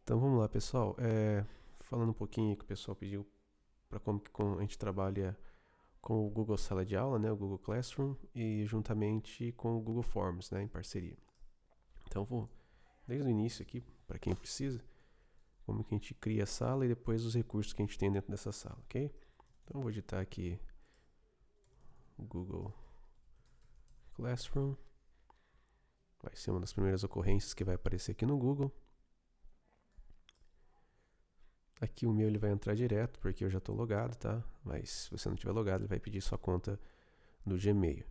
Então vamos lá, pessoal. Falando um pouquinho que o pessoal pediu para como que a gente trabalha com o Google Sala de Aula, né, o Google Classroom, e juntamente com o Google Forms, né, em parceria. Então vou desde o início aqui, para quem precisa, como que a gente cria a sala e depois os recursos que a gente tem dentro dessa sala, ok? Então vou digitar aqui o Google Classroom. Vai ser uma das primeiras ocorrências que vai aparecer aqui no Google. Aqui o meu ele vai entrar direto, porque eu já estou logado, tá? Mas se você não estiver logado, ele vai pedir sua conta no Gmail.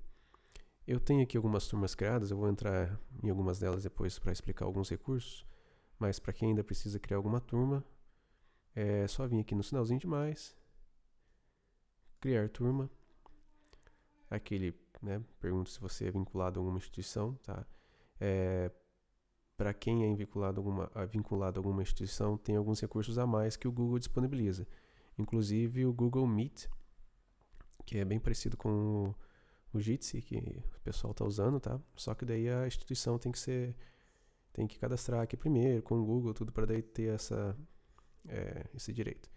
Eu tenho aqui algumas turmas criadas, eu vou entrar em algumas delas depois para explicar alguns recursos, mas para quem ainda precisa criar alguma turma, é só vir aqui no sinalzinho de mais, criar turma. Aqui ele, né, pergunta se você é vinculado a alguma instituição, tá? Para quem é vinculado a alguma instituição, tem alguns recursos a mais que o Google disponibiliza. Inclusive o Google Meet, que é bem parecido com o Jitsi, que o pessoal está usando, tá? Só que daí a instituição tem que cadastrar aqui primeiro, com o Google, tudo para daí ter esse direito.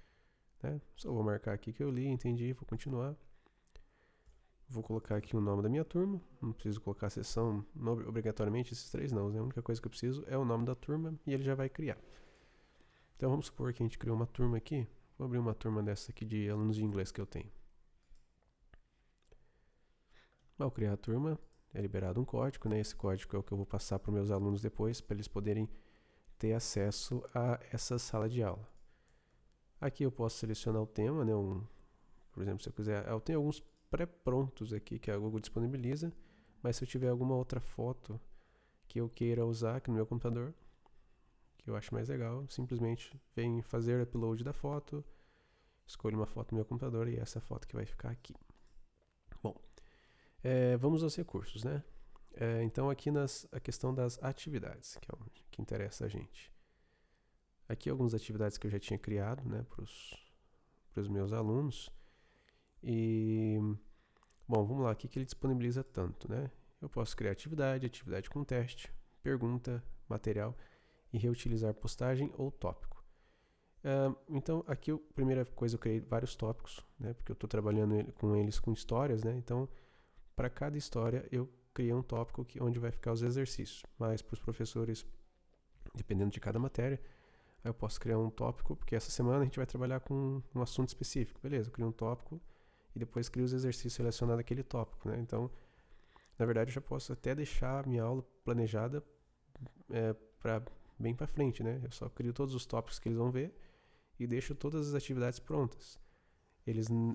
Né? Só vou marcar aqui que eu li, entendi, vou continuar. Vou colocar aqui o nome da minha turma, não preciso colocar a sessão, não, obrigatoriamente esses três não, né? A única coisa que eu preciso é o nome da turma e ele já vai criar. Então vamos supor que a gente criou uma turma aqui, vou abrir uma turma dessa aqui de alunos de inglês que eu tenho. Ao criar a turma, é liberado um código, né? Esse código é o que eu vou passar para os meus alunos depois, para eles poderem ter acesso a essa sala de aula. Aqui eu posso selecionar o tema, né? Por exemplo, se eu quiser, eu tenho alguns pré-prontos aqui que a Google disponibiliza, mas se eu tiver alguma outra foto que eu queira usar aqui no meu computador, que eu acho mais legal, simplesmente vem fazer upload da foto, escolho uma foto no meu computador e essa foto que vai ficar aqui. Bom, vamos aos recursos, né? Então aqui a questão das atividades, que é o que interessa a gente. Aqui algumas atividades que eu já tinha criado, né, para os meus alunos. E, bom, vamos lá, o que ele disponibiliza tanto, né? Eu posso criar atividade com teste, pergunta, material e reutilizar postagem ou tópico. Então, aqui a primeira coisa eu criei vários tópicos, né? Porque eu estou trabalhando com eles com histórias, né? Então, para cada história eu criei um tópico onde vai ficar os exercícios. Mas para os professores, dependendo de cada matéria, eu posso criar um tópico, porque essa semana a gente vai trabalhar com um assunto específico. Beleza, eu crio um tópico e depois crio os exercícios relacionados àquele tópico, né? Então, na verdade, eu já posso até deixar a minha aula planejada bem para frente, né? Eu só crio todos os tópicos que eles vão ver e deixo todas as atividades prontas.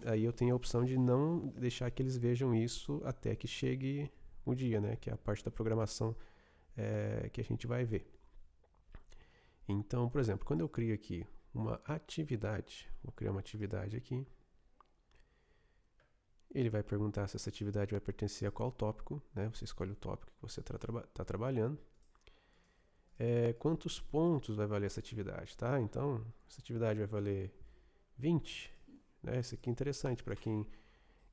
Aí eu tenho a opção de não deixar que eles vejam isso até que chegue o dia, né? Que é a parte da programação que a gente vai ver. Então, por exemplo, quando eu crio aqui uma atividade, vou criar uma atividade aqui, ele vai perguntar se essa atividade vai pertencer a qual tópico, né? Você escolhe o tópico que você está trabalhando. Quantos pontos vai valer essa atividade, tá? Então, essa atividade vai valer 20, né? Isso aqui é interessante para quem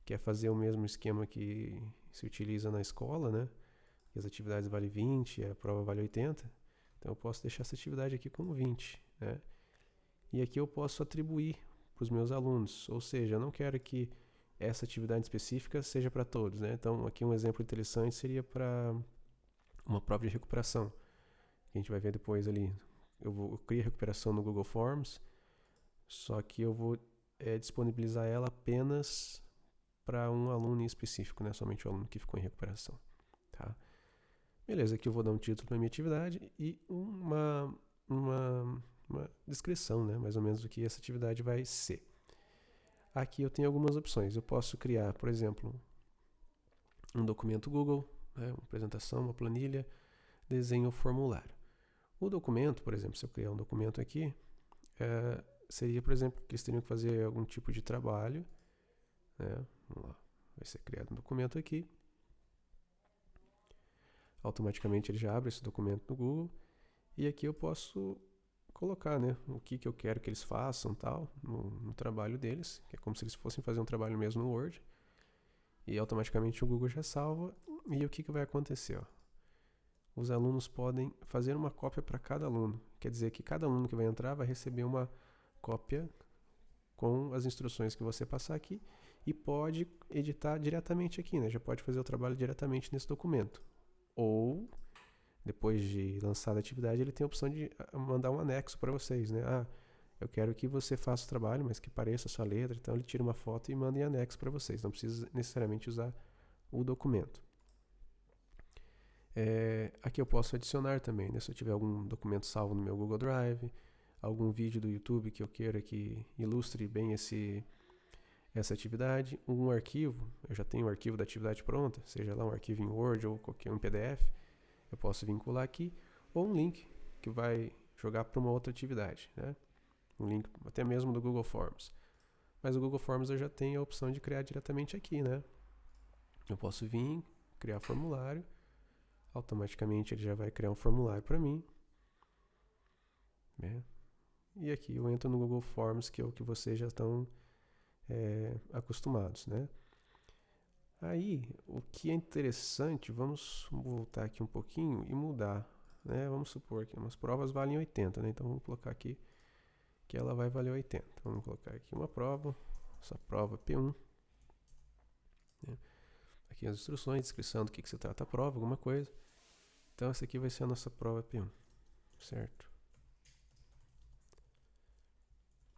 quer fazer o mesmo esquema que se utiliza na escola, né? E as atividades valem 20, a prova vale 80. Então eu posso deixar essa atividade aqui como 20, né? E aqui eu posso atribuir para os meus alunos, ou seja, eu não quero que essa atividade específica seja para todos, né? Então aqui um exemplo interessante seria para uma prova de recuperação, que a gente vai ver depois ali. Eu crio a recuperação no Google Forms, só que eu vou disponibilizar ela apenas para um aluno em específico, né? Somente o aluno que ficou em recuperação, tá? Beleza, aqui eu vou dar um título para minha atividade e uma descrição, né? Mais ou menos do que essa atividade vai ser. Aqui eu tenho algumas opções. Eu posso criar, por exemplo, um documento Google, né? Uma apresentação, uma planilha, desenho ou formulário. O documento, por exemplo, se eu criar um documento aqui, seria, por exemplo, que eles teriam que fazer algum tipo de trabalho, né? Vamos lá, vai ser criado um documento aqui. Automaticamente ele já abre esse documento no Google e aqui eu posso colocar, né, o que eu quero que eles façam tal no trabalho deles, que é como se eles fossem fazer um trabalho mesmo no Word, e automaticamente o Google já salva. E o que vai acontecer, ó? os alunos podem fazer uma cópia para cada aluno. Quer dizer que cada aluno que vai entrar vai receber uma cópia com as instruções que você passar aqui e pode editar diretamente aqui, né? Já pode fazer o trabalho diretamente nesse documento. Ou, depois de lançada a atividade, ele tem a opção de mandar um anexo para vocês, né? Ah, eu quero que você faça o trabalho, mas que pareça a sua letra. Então ele tira uma foto e manda em anexo para vocês. Não precisa necessariamente usar o documento. Aqui eu posso adicionar também, né? Se eu tiver algum documento salvo no meu Google Drive, algum vídeo do YouTube que eu queira que ilustre bem essa atividade, um arquivo, eu já tenho o arquivo da atividade pronta, seja lá um arquivo em Word ou qualquer um PDF, eu posso vincular aqui, ou um link que vai jogar para uma outra atividade, né? Um link até mesmo do Google Forms. Mas o Google Forms eu já tenho a opção de criar diretamente aqui, né? Eu posso vir, criar formulário, automaticamente ele já vai criar um formulário para mim, né? E aqui eu entro no Google Forms, que é o que vocês já estão acostumados, né? Aí, o que é interessante, vamos voltar aqui um pouquinho e mudar, né? Vamos supor que umas provas valem 80, né? Então vamos colocar aqui que ela vai valer 80. Vamos colocar aqui uma prova, essa prova P1, né? Aqui as instruções, descrição do que se trata a prova, alguma coisa. Então essa aqui vai ser a nossa prova P1, certo?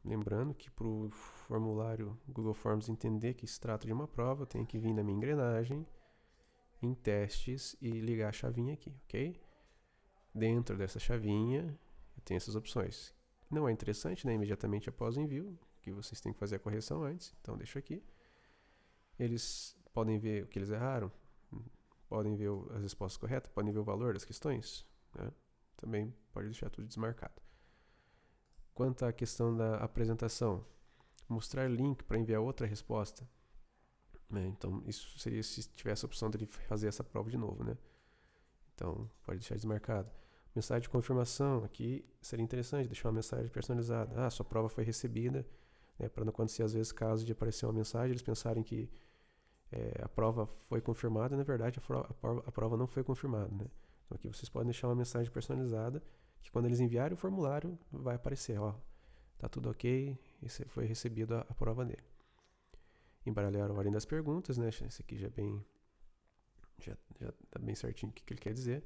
Lembrando que para o formulário Google Forms entender que se trata de uma prova, eu tenho que vir na minha engrenagem, em testes e ligar a chavinha aqui, ok? Dentro dessa chavinha, eu tenho essas opções. Não é interessante, né? Imediatamente após o envio, que vocês têm que fazer a correção antes, então deixo aqui. Eles podem ver o que eles erraram, podem ver as respostas corretas, podem ver o valor das questões, né? Também pode deixar tudo desmarcado. Quanto à questão da apresentação, mostrar link para enviar outra resposta, né? Então isso seria se tivesse a opção de fazer essa prova de novo, né? Então pode deixar desmarcado. Mensagem de confirmação, aqui seria interessante deixar uma mensagem personalizada. Ah, sua prova foi recebida, né? Para não acontecer às vezes caso de aparecer uma mensagem, eles pensarem que a prova foi confirmada e na verdade a prova não foi confirmada, né? Então aqui vocês podem deixar uma mensagem personalizada que quando eles enviarem o formulário vai aparecer, ó, tá tudo ok, foi recebido a prova dele. Embaralhar a ordem das perguntas, né? Esse aqui já tá bem certinho o que ele quer dizer.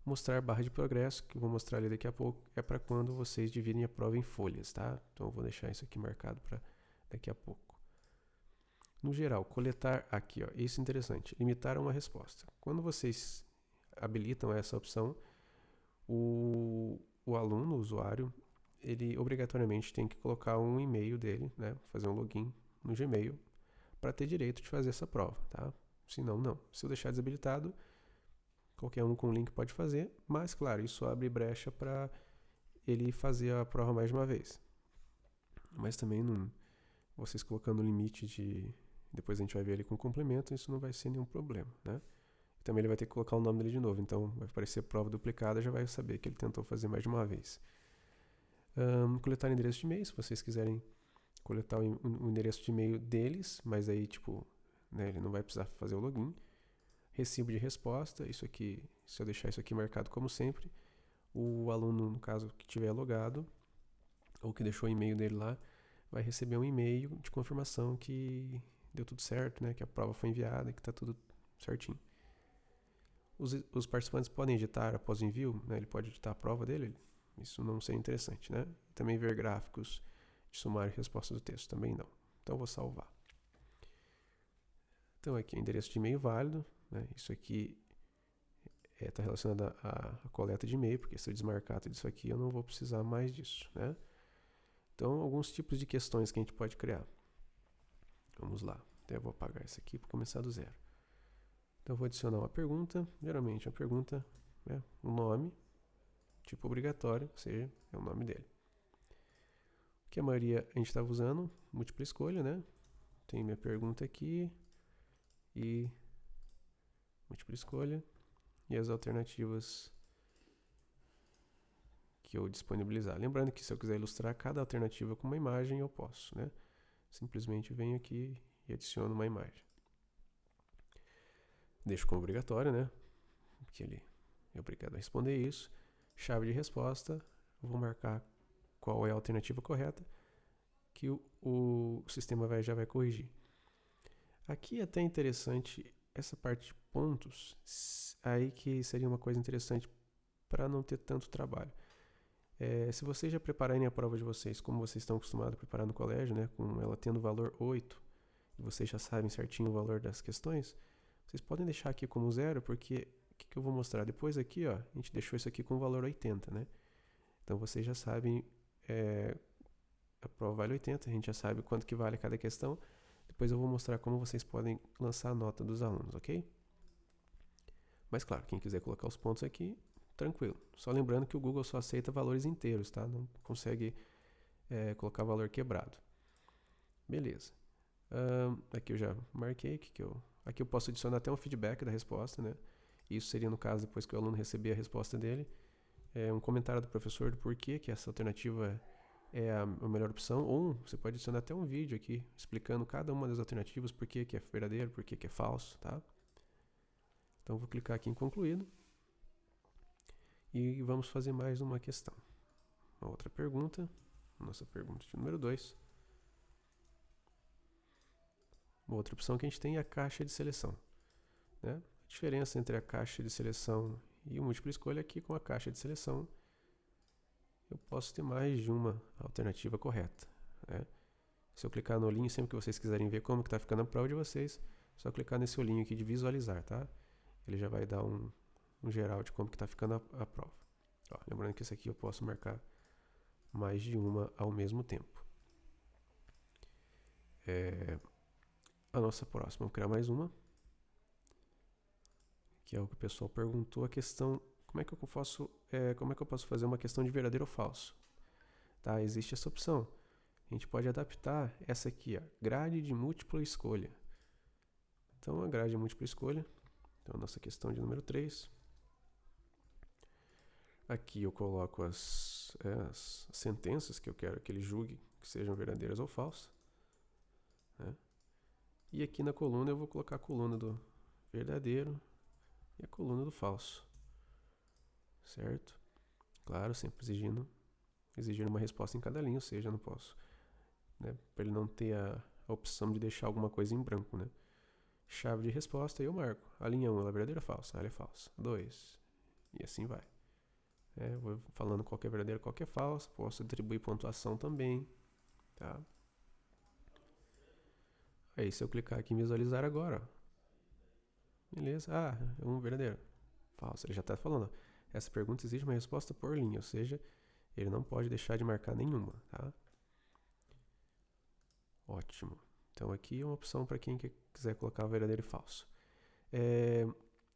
Mostrar barra de progresso, que eu vou mostrar ali daqui a pouco, é para quando vocês dividem a prova em folhas, tá? Então eu vou deixar isso aqui marcado para daqui a pouco. No geral, coletar aqui, ó, isso é interessante, limitar a uma resposta. Quando vocês habilitam essa opção, o aluno, o usuário, ele obrigatoriamente tem que colocar um e-mail dele, né? Fazer um login no Gmail para ter direito de fazer essa prova, tá? Senão, não. Se eu deixar desabilitado, qualquer um com link pode fazer, mas, claro, isso abre brecha para ele fazer a prova mais de uma vez. Mas também, não, vocês colocando o limite de... Depois a gente vai ver ele com complemento, isso não vai ser nenhum problema, né? E também ele vai ter que colocar o nome dele de novo, então vai aparecer prova duplicada, já vai saber que ele tentou fazer mais de uma vez. Coletar endereço de e-mail, se vocês quiserem coletar o endereço de e-mail deles, mas aí, tipo, né, ele não vai precisar fazer o login. Recibo de resposta, isso aqui, se eu deixar isso aqui marcado como sempre, o aluno, no caso, que tiver logado, ou que deixou o e-mail dele lá, vai receber um e-mail de confirmação que deu tudo certo, né, que a prova foi enviada e que está tudo certinho. Os participantes podem editar após o envio, né, ele pode editar a prova dele, isso não seria interessante, né? Também ver gráficos de sumário e resposta do texto, também não. Então eu vou salvar. Então aqui é endereço de e-mail válido, né? Isso aqui está relacionado à coleta de e-mail, porque se eu desmarcar tudo isso aqui eu não vou precisar mais disso, né? Então alguns tipos de questões que a gente pode criar. Vamos lá, então eu vou apagar isso aqui para começar do zero. Então eu vou adicionar uma pergunta, geralmente a pergunta, né, um nome, tipo obrigatório, ou seja, é o nome dele. Que a maioria a gente estava usando, múltipla escolha, né? Tem minha pergunta aqui e múltipla escolha e as alternativas que eu disponibilizar. Lembrando que se eu quiser ilustrar cada alternativa com uma imagem, eu posso, né? Simplesmente venho aqui e adiciono uma imagem. Deixo como obrigatório, né? Que ele é obrigado a responder isso. Chave de resposta, eu vou marcar qual é a alternativa correta, que o sistema já vai corrigir. Aqui é até interessante essa parte de pontos, aí que seria uma coisa interessante para não ter tanto trabalho. Se vocês já prepararem a prova de vocês, como vocês estão acostumados a preparar no colégio, né, com ela tendo valor 8, e vocês já sabem certinho o valor das questões, vocês podem deixar aqui como 0, porque o que eu vou mostrar? Depois aqui, ó, a gente deixou isso aqui com o valor 80, né? Então vocês já sabem, a prova vale 80, a gente já sabe quanto que vale cada questão. Depois eu vou mostrar como vocês podem lançar a nota dos alunos, ok? Mas claro, quem quiser colocar os pontos aqui, tranquilo. Só lembrando que o Google só aceita valores inteiros, tá? Não consegue colocar valor quebrado. Beleza. Aqui eu já marquei. Aqui eu posso adicionar até um feedback da resposta, né? Isso seria no caso depois que o aluno receber a resposta dele. Um comentário do professor do porquê que essa alternativa é a melhor opção. Ou você pode adicionar até um vídeo aqui explicando cada uma das alternativas, por que é verdadeiro, por que é falso, tá? Então eu vou clicar aqui em concluído. E vamos fazer mais uma questão. Uma outra pergunta. Nossa pergunta de número 2. Uma outra opção que a gente tem é a caixa de seleção, né? A diferença entre a caixa de seleção e o múltipla escolha aqui com a caixa de seleção, eu posso ter mais de uma alternativa correta, né? Se eu clicar no olhinho, sempre que vocês quiserem ver como está ficando a prova de vocês, é só clicar nesse olhinho aqui de visualizar, tá? Ele já vai dar um geral de como que está ficando a prova. Ó, lembrando que esse aqui eu posso marcar mais de uma ao mesmo tempo. A nossa próxima, vou criar mais uma, que é o que o pessoal perguntou, a questão, como é que eu posso fazer uma questão de verdadeiro ou falso? Tá, existe essa opção. A gente pode adaptar essa aqui, ó, grade de múltipla escolha. Então, a grade de múltipla escolha, então a nossa questão de número 3. Aqui eu coloco as sentenças que eu quero que ele julgue que sejam verdadeiras ou falsas, né? E aqui na coluna eu vou colocar a coluna do verdadeiro e a coluna do falso, certo? Claro, sempre exigir uma resposta em cada linha, ou seja, eu não posso, né, para ele não ter a opção de deixar alguma coisa em branco, né? Chave de resposta, eu marco. A linha 1 ela é verdadeira ou falsa? Ela é falsa. 2. E assim vai. Vou falando qual que é verdadeiro, qual que é falso. Posso atribuir pontuação também, tá? Aí se eu clicar aqui em visualizar agora, ó, beleza, é um verdadeiro, falso, ele já está falando, ó, essa pergunta exige uma resposta por linha, ou seja, ele não pode deixar de marcar nenhuma, tá? Ótimo. Então aqui é uma opção para quem quiser colocar verdadeiro e falso.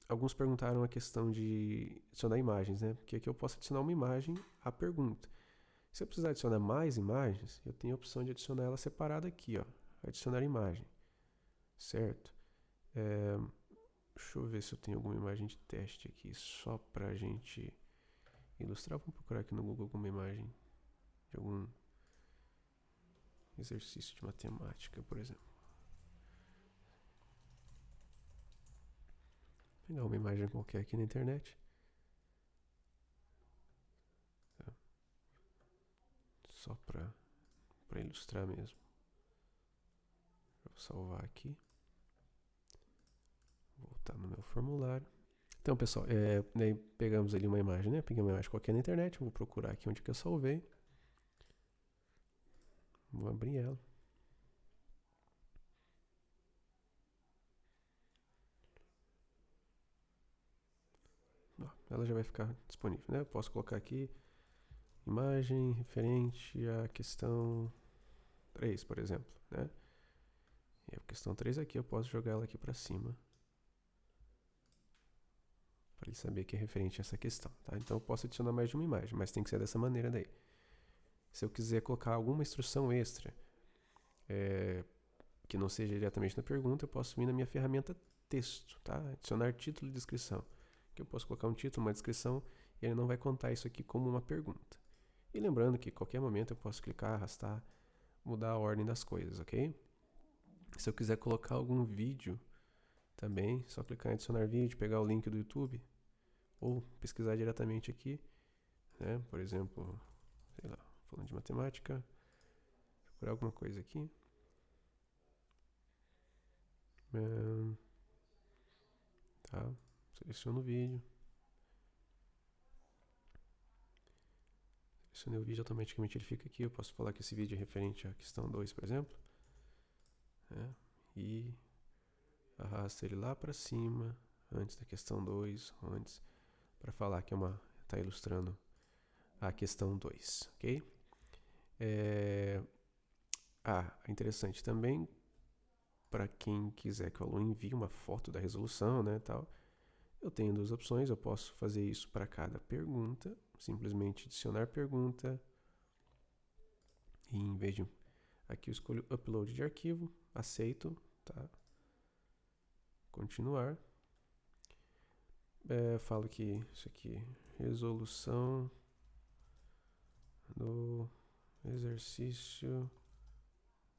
Alguns perguntaram a questão de adicionar imagens, né? Porque aqui eu posso adicionar uma imagem à pergunta. Se eu precisar adicionar mais imagens, eu tenho a opção de adicionar ela separada aqui, ó. Adicionar imagem, certo? Deixa eu ver se eu tenho alguma imagem de teste aqui, só pra gente ilustrar. Vamos procurar aqui no Google alguma imagem de algum exercício de matemática, por exemplo. Vou pegar uma imagem qualquer aqui na internet. Só pra ilustrar mesmo. Vou salvar aqui. Voltar no meu formulário. Então, pessoal, daí pegamos ali uma imagem, né? Peguei uma imagem qualquer na internet. Vou procurar aqui onde que eu salvei. Vou abrir ela. Ela já vai ficar disponível, né? Eu posso colocar aqui imagem referente à questão 3, por exemplo, né? E a questão 3 aqui, eu posso jogar ela aqui para cima, para ele saber que é referente a essa questão, tá? Então eu posso adicionar mais de uma imagem, mas tem que ser dessa maneira daí. Se eu quiser colocar alguma instrução extra, que não seja diretamente na pergunta, eu posso vir na minha ferramenta texto, tá? Adicionar título e descrição. Que eu posso colocar um título, uma descrição, e ele não vai contar isso aqui como uma pergunta. E lembrando que a qualquer momento eu posso clicar, arrastar, mudar a ordem das coisas, ok? Se eu quiser colocar algum vídeo também, só clicar em adicionar vídeo, pegar o link do YouTube, ou pesquisar diretamente aqui, né? Por exemplo, sei lá, falando de matemática, procurar alguma coisa aqui. Tá, seleciono o vídeo. Selecionei o vídeo, automaticamente ele fica aqui. Eu posso falar que esse vídeo é referente à questão 2, por exemplo. E arrasta ele lá para cima, antes da questão 2, antes, para falar que está ilustrando a questão 2, ok? É interessante também, para quem quiser que o aluno envie uma foto da resolução, né, tal, eu tenho duas opções. Eu posso fazer isso para cada pergunta, simplesmente adicionar pergunta, e em vez de aqui eu escolho upload de arquivo, aceito, tá? Continuar. Falo que isso aqui, resolução do exercício,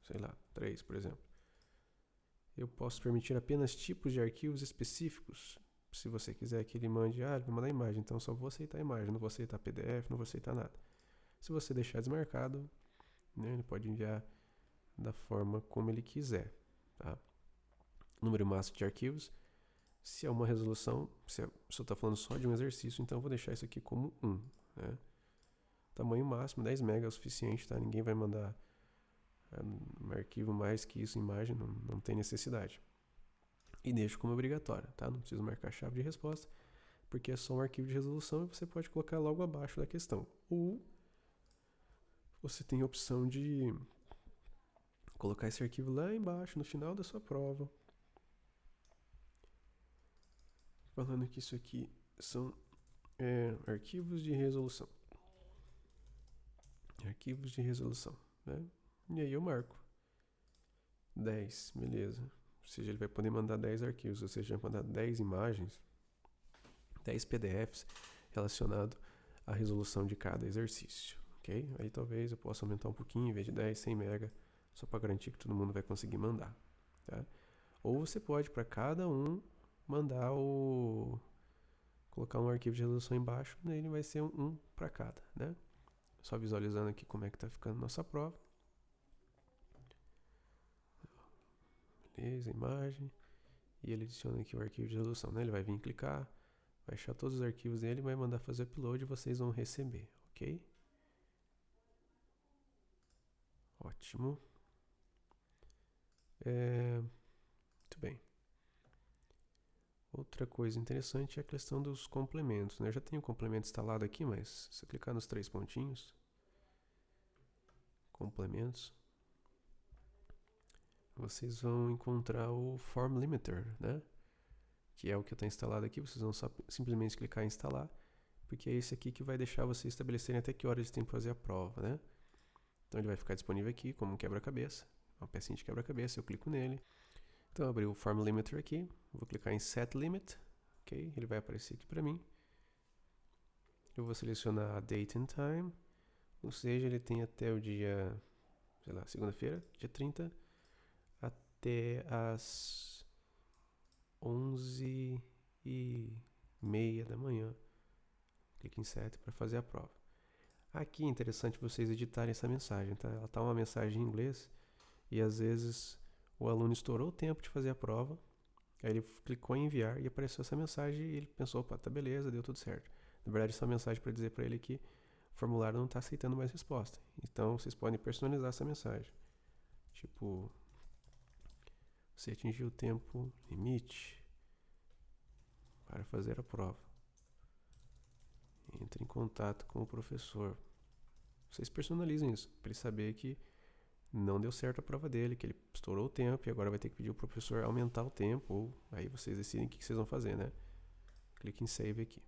sei lá, 3, por exemplo. Eu posso permitir apenas tipos de arquivos específicos. Se você quiser que ele mande, ele vai mandar imagem, então só vou aceitar a imagem, não vou aceitar PDF, não vou aceitar nada. Se você deixar desmarcado, né, ele pode enviar da forma como ele quiser, tá? Número máximo de arquivos. Se é uma resolução, se eu estou falando só de um exercício, então eu vou deixar isso aqui como 1, né? Tamanho máximo, 10 MB é o suficiente, tá? Ninguém vai mandar um arquivo mais que isso, imagem, não tem necessidade. E deixo como obrigatório, tá? Não preciso marcar a chave de resposta, porque é só um arquivo de resolução e você pode colocar logo abaixo da questão. Ou você tem a opção de colocar esse arquivo lá embaixo, no final da sua prova. Falando que isso aqui são arquivos de resolução. Arquivos de resolução, né? E aí eu marco 10, beleza. Ou seja, ele vai poder mandar 10 arquivos, ou seja, vai mandar 10 imagens, 10 PDFs relacionados à resolução de cada exercício, ok? Aí talvez eu possa aumentar um pouquinho, em vez de 10, 100 MB, só para garantir que todo mundo vai conseguir mandar, tá? Ou você pode, para cada um, mandar colocar um arquivo de resolução embaixo, né? Ele vai ser um para cada, né? Só visualizando aqui como é que tá ficando nossa prova. Beleza, imagem. E ele adiciona aqui o arquivo de resolução, né? Ele vai vir clicar, vai achar todos os arquivos dele, vai mandar fazer upload e vocês vão receber, ok? Ótimo. Muito bem. Outra coisa interessante é a questão dos complementos, né? Eu já tenho o complemento instalado aqui, mas se eu clicar nos 3 pontinhos, complementos, vocês vão encontrar o Form Limiter, né? Que é o que está instalado aqui. Vocês vão simplesmente clicar em instalar, porque é esse aqui que vai deixar vocês estabelecerem até que horas eles têm que fazer a prova, né? Então ele vai ficar disponível aqui como um quebra-cabeça, uma pecinha de quebra-cabeça. Eu clico nele. Então eu abri o Form Limiter aqui, vou clicar em Set Limit, ok? Ele vai aparecer aqui para mim. Eu vou selecionar a Date and Time, ou seja, ele tem até o dia, sei lá, segunda-feira, dia 30, até as 11h30 da manhã. Clique em Set para fazer a prova. Aqui é interessante vocês editarem essa mensagem, tá? Ela tá uma mensagem em inglês e às vezes o aluno estourou o tempo de fazer a prova, aí ele clicou em enviar e apareceu essa mensagem e ele pensou, opa, tá beleza, deu tudo certo. Na verdade, essa é uma mensagem para dizer para ele que o formulário não está aceitando mais resposta. Então, vocês podem personalizar essa mensagem. Tipo, você atingiu o tempo limite para fazer a prova. Entre em contato com o professor. Vocês personalizem isso, para ele saber que não deu certo a prova dele, que ele estourou o tempo e agora vai ter que pedir o professor aumentar o tempo, ou aí vocês decidem o que vocês vão fazer, né? Clique em Save aqui.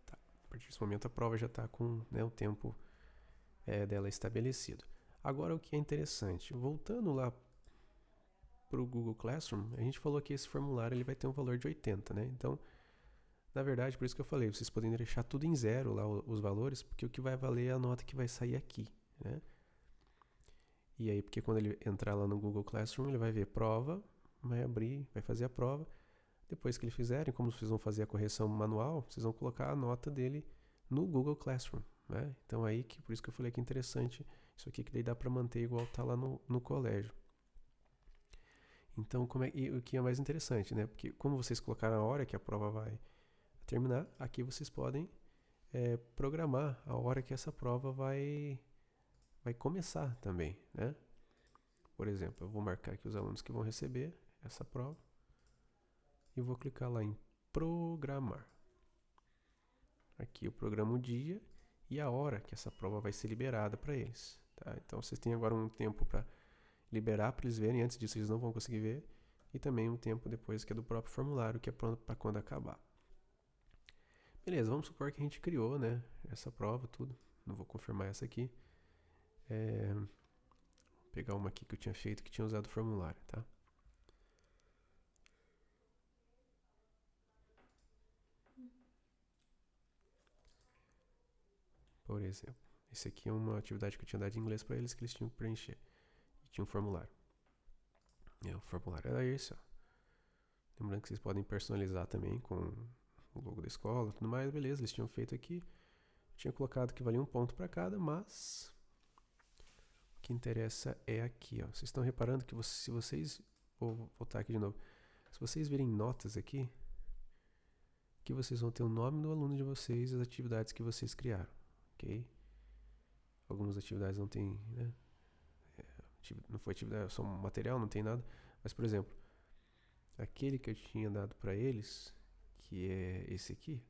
Tá. A partir desse momento a prova já está com, né, o tempo dela estabelecido. Agora o que é interessante, voltando lá para o Google Classroom, a gente falou que esse formulário ele vai ter um valor de 80, né? Então, na verdade, por isso que eu falei, vocês podem deixar tudo em zero lá os valores, porque o que vai valer é a nota que vai sair aqui, né? E aí, porque quando ele entrar lá no Google Classroom, ele vai ver prova, vai abrir, vai fazer a prova. Depois que eles fizerem, como vocês vão fazer a correção manual, vocês vão colocar a nota dele no Google Classroom, né? Então aí, por isso que eu falei que é interessante isso aqui, que daí dá para manter igual tá lá no colégio. Então, e o que é mais interessante, né? Porque como vocês colocaram a hora que a prova vai terminar, aqui vocês podem programar a hora que essa prova vai começar também, né? Por exemplo, eu vou marcar aqui os alunos que vão receber essa prova e vou clicar lá em programar. Aqui eu programo o dia e a hora que essa prova vai ser liberada para eles, tá? Então vocês têm agora um tempo para liberar para eles verem, antes disso eles não vão conseguir ver, e também um tempo depois que é do próprio formulário, que é pronto para quando acabar. Beleza, vamos supor que a gente criou, né, essa prova, tudo. Não vou confirmar essa aqui. Vou pegar uma aqui que eu tinha feito que tinha usado o formulário, tá? Por exemplo, esse aqui é uma atividade que eu tinha dado em inglês para eles que eles tinham que preencher. E tinha um formulário. O formulário era esse, ó. Lembrando que vocês podem personalizar também com o logo da escola e tudo mais. Beleza, eles tinham feito aqui. Tinha colocado que valia 1 ponto para cada, mas o que interessa é aqui, ó. Vocês estão reparando que se vocês... Vou voltar aqui de novo. Se vocês virem notas aqui, que vocês vão ter o nome do aluno de vocês e as atividades que vocês criaram, ok? Algumas atividades não tem, né? Não foi atividade, só um material, não tem nada. Mas, por exemplo, aquele que eu tinha dado para eles, que é esse aqui,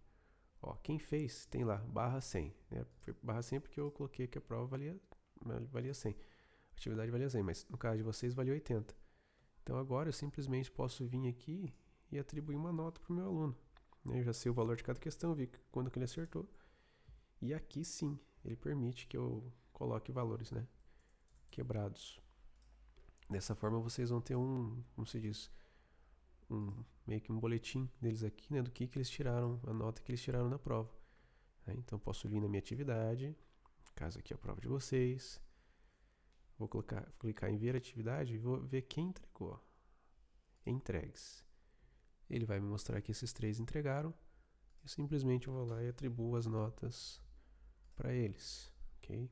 ó, quem fez tem lá, /100, né? Foi /100 porque eu coloquei que a prova valia 100. A atividade valia 100, mas no caso de vocês valia 80. Então agora eu simplesmente posso vir aqui e atribuir uma nota para o meu aluno. Eu já sei o valor de cada questão, vi quando que ele acertou. E aqui sim, ele permite que eu coloque valores, né, quebrados. Dessa forma vocês vão ter como se diz, meio que um boletim deles aqui, né, do que eles tiraram, a nota que eles tiraram na prova. Então posso vir na minha atividade, caso aqui é a prova de vocês. Vou clicar em ver atividade e vou ver quem entregou. Entregues. Ele vai me mostrar que esses 3 entregaram. Eu simplesmente vou lá e atribuo as notas para eles, ok?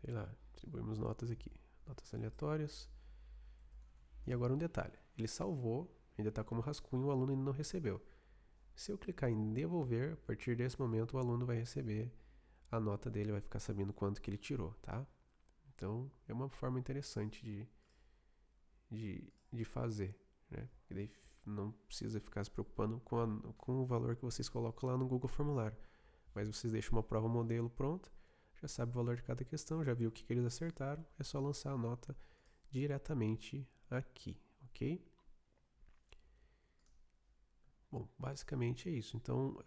Sei lá, atribuímos notas aqui, notas aleatórias. E agora um detalhe, ele salvou, ainda está como rascunho, o aluno ainda não recebeu. Se eu clicar em devolver, a partir desse momento o aluno vai receber a nota dele, vai ficar sabendo quanto que ele tirou, tá? Então é uma forma interessante de fazer, né? E daí não precisa ficar se preocupando com o valor que vocês colocam lá no Google Formulário. Mas vocês deixam uma prova modelo pronta, já sabe o valor de cada questão, já viu o que eles acertaram, é só lançar a nota diretamente aqui, ok? Bom, basicamente é isso. Então,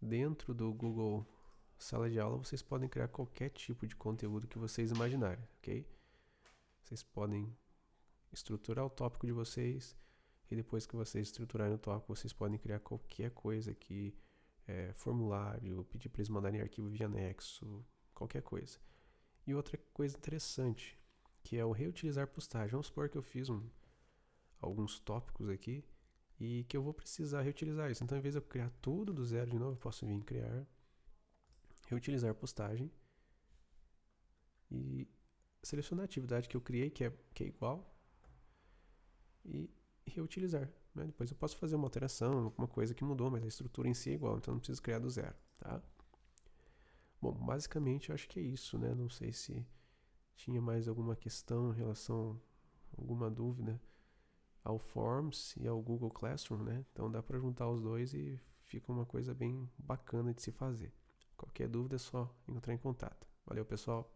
dentro do Google Sala de Aula, vocês podem criar qualquer tipo de conteúdo que vocês imaginarem, ok? Vocês podem estruturar o tópico de vocês e depois que vocês estruturarem o tópico, vocês podem criar qualquer coisa aqui, formulário, pedir para eles mandarem arquivo via anexo, qualquer coisa. E outra coisa interessante, que é o reutilizar postagem. Vamos supor que eu fiz alguns tópicos aqui e que eu vou precisar reutilizar isso. Então, ao invés de eu criar tudo do zero de novo, eu posso vir criar, reutilizar postagem e selecionar a atividade que eu criei, que é igual, e reutilizar, né? Depois eu posso fazer uma alteração, alguma coisa que mudou, mas a estrutura em si é igual, então não preciso criar do zero, tá? Bom, basicamente eu acho que é isso, né? Não sei se tinha mais alguma questão em relação, alguma dúvida ao Forms e ao Google Classroom, né? Então dá para juntar os dois e fica uma coisa bem bacana de se fazer. Qualquer dúvida é só entrar em contato. Valeu, pessoal!